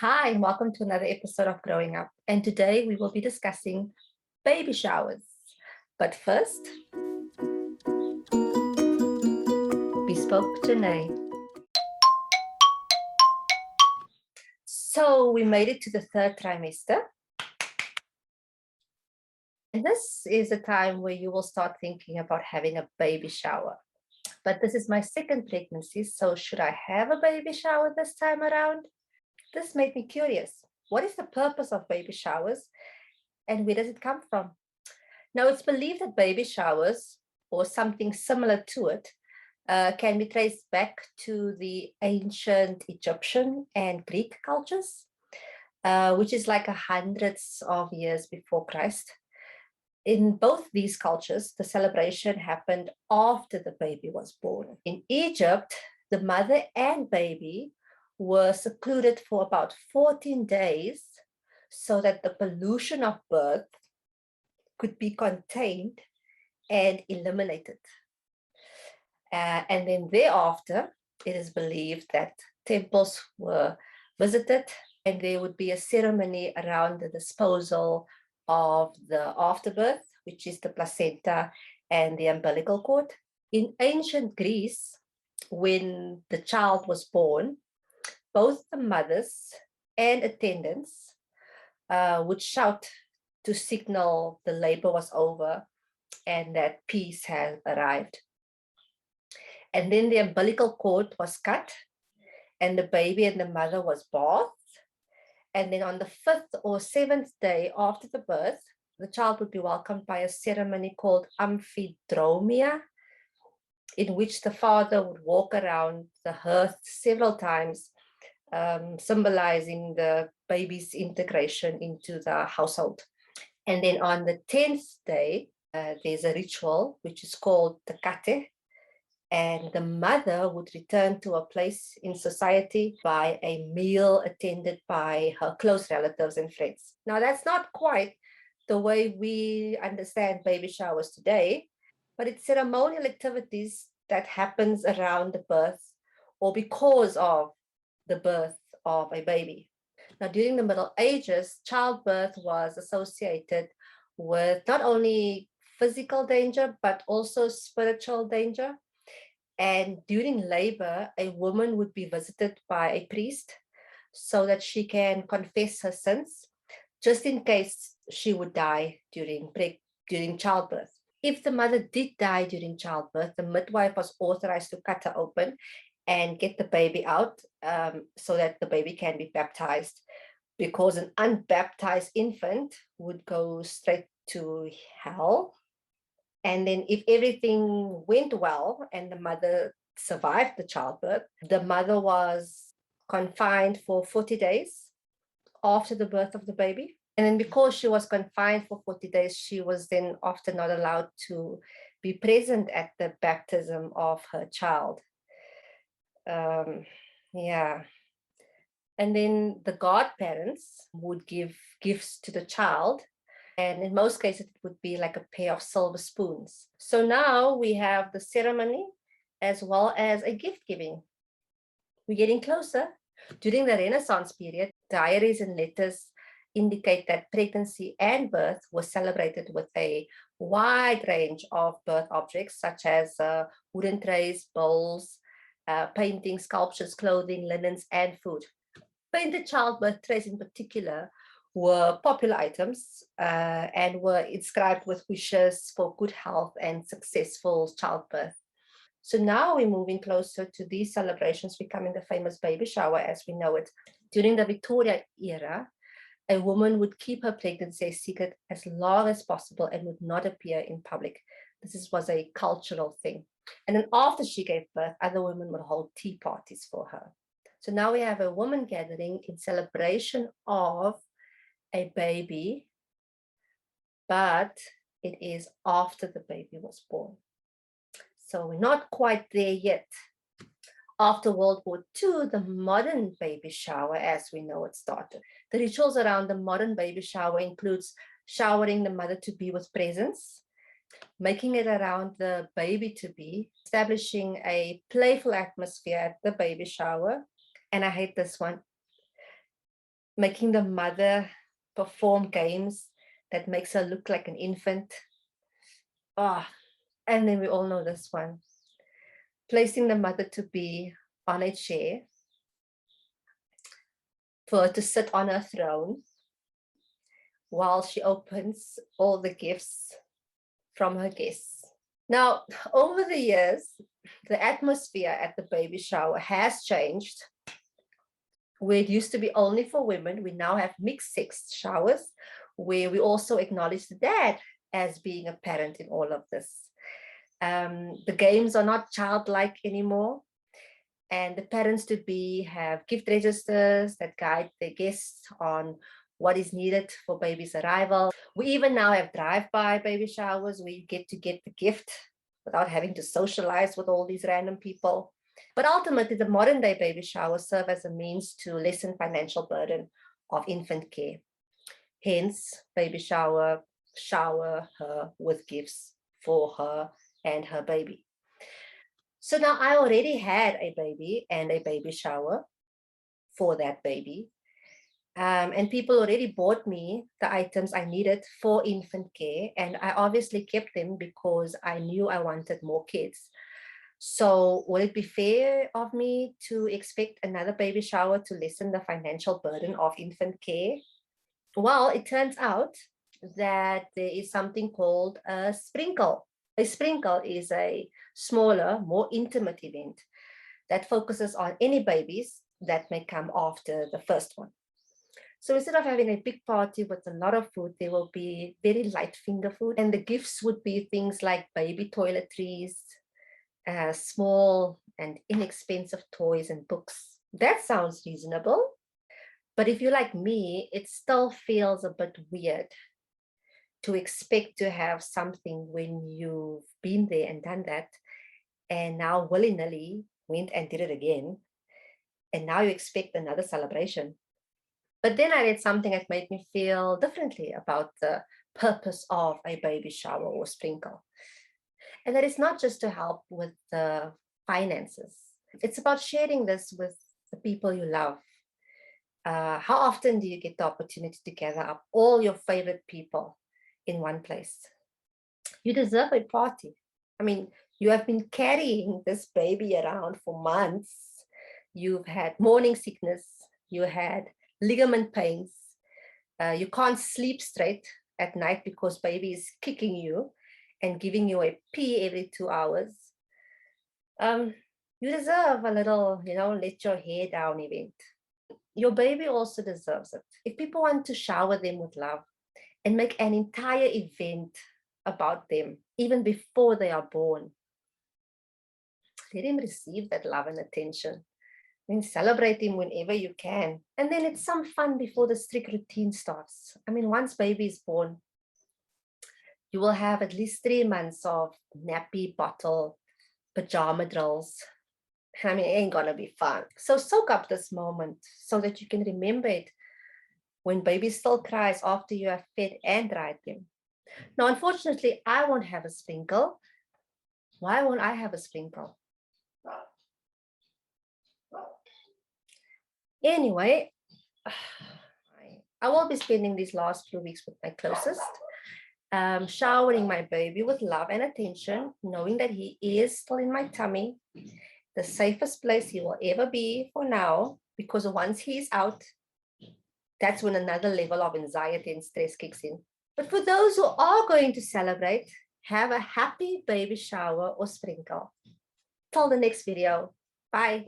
Hi, and welcome to another episode of Growing Up. And today we will be discussing baby showers. But first, Bespoke Janae. So we made it to the third trimester. And this is a time where you will start thinking about having a baby shower. But this is my second pregnancy, so should I have a baby shower this time around? This made me curious. What is the purpose of baby showers and where does it come from? Now, it's believed that baby showers or something similar to it can be traced back to the ancient Egyptian and Greek cultures, which is like hundreds of years before Christ. In both these cultures, the celebration happened after the baby was born. In Egypt, the mother and baby were secluded for about 14 days so that the pollution of birth could be contained and eliminated. And then thereafter, it is believed that temples were visited and there would be a ceremony around the disposal of the afterbirth, which is the placenta and the umbilical cord. In ancient Greece, when the child was born, both the mothers and attendants would shout to signal the labor was over and that peace has arrived. And then the umbilical cord was cut and the baby and the mother was bathed. And then on the 5th or 7th day after the birth, the child would be welcomed by a ceremony called amphidromia, in which the father would walk around the hearth several times, symbolizing the baby's integration into the household. And then on the 10th day, there's a ritual which is called the kate, and the mother would return to a place in society by a meal attended by her close relatives and friends. Now, that's not quite the way we understand baby showers today, but it's ceremonial activities that happens around the birth or because of the birth of a baby. Now, during the Middle Ages, childbirth was associated with not only physical danger, but also spiritual danger. And during labor, a woman would be visited by a priest so that she can confess her sins, just in case she would die during childbirth. If the mother did die during childbirth, the midwife was authorized to cut her open and get the baby out so that the baby can be baptized, because an unbaptized infant would go straight to hell. And then if everything went well and the mother survived the childbirth, the mother was confined for 40 days after the birth of the baby. And then because she was confined for 40 days, she was then often not allowed to be present at the baptism of her child. Yeah. And then the godparents would give gifts to the child. And in most cases, it would be like a pair of silver spoons. So now we have the ceremony as well as a gift giving. We're getting closer. During the Renaissance period, diaries and letters indicate that pregnancy and birth were celebrated with a wide range of birth objects, such as wooden trays, bowls, paintings, sculptures, clothing, linens, and food. Painted childbirth trays in particular were popular items and were inscribed with wishes for good health and successful childbirth. So now we're moving closer to these celebrations becoming the famous baby shower as we know it. During the Victoria era, a woman would keep her pregnancy a secret as long as possible and would not appear in public. This was a cultural thing. And then after she gave birth, other women would hold tea parties for her. So now we have a woman gathering in celebration of a baby, but it is after the baby was born. So we're not quite there yet. After World War II, the modern baby shower, as we know it, started. The rituals around the modern baby shower includes showering the mother-to-be with presents, making it around the baby-to-be, establishing a playful atmosphere at the baby shower. And I hate this one. making the mother perform games that makes her look like an infant. And then we all know this one. Placing the mother to be on a chair for her to sit on her throne while she opens all the gifts from her guests. Now, over the years, the atmosphere at the baby shower has changed. Where it used to be only for women, we now have mixed sex showers where we also acknowledge the dad as being a parent in all of this. The games are not childlike anymore. And the parents to be have gift registers that guide their guests on what is needed for baby's arrival. We even now have drive-by baby showers where you get the gift without having to socialize with all these random people. But ultimately, the modern day baby showers serve as a means to lessen financial burden of infant care. Hence, baby shower her with gifts for her and her baby. So now I already had a baby and a baby shower for that baby. And people already bought me the items I needed for infant care. And I obviously kept them because I knew I wanted more kids. So will it be fair of me to expect another baby shower to lessen the financial burden of infant care? Well, it turns out that there is something called a sprinkle. A sprinkle is a smaller, more intimate event that focuses on any babies that may come after the first one. So instead of having a big party with a lot of food, there will be very light finger food. And the gifts would be things like baby toiletries, small and inexpensive toys and books. That sounds reasonable. But if you're like me, it still feels a bit weird to expect to have something when you've been there and done that, and now willy-nilly went and did it again, and now you expect another celebration. But then I read something that made me feel differently about the purpose of a baby shower or sprinkle. And that is not just to help with the finances. It's about sharing this with the people you love. How often do you get the opportunity to gather up all your favorite people in one place? You deserve a party. I mean, you have been carrying this baby around for months. You've had morning sickness. You had ligament pains. You can't sleep straight at night because baby is kicking you and giving you a pee every 2 hours. You deserve a little, let your hair down event. Your baby also deserves it. If people want to shower them with love and make an entire event about them, even before they are born, let him receive that love and attention. I mean, celebrate him whenever you can. And then it's some fun before the strict routine starts. I mean, once baby is born, you will have at least 3 months of nappy, bottle, pajama drills. I mean, it ain't gonna be fun. So soak up this moment so that you can remember it when baby still cries after you have fed and dried them. Now, unfortunately, I won't have a sprinkle. Why won't I have a sprinkle? Anyway, I will be spending these last few weeks with my closest, showering my baby with love and attention, knowing that he is still in my tummy, the safest place he will ever be for now, because once he's out, that's when another level of anxiety and stress kicks in. But for those who are going to celebrate, have a happy baby shower or sprinkle. Till the next video. Bye.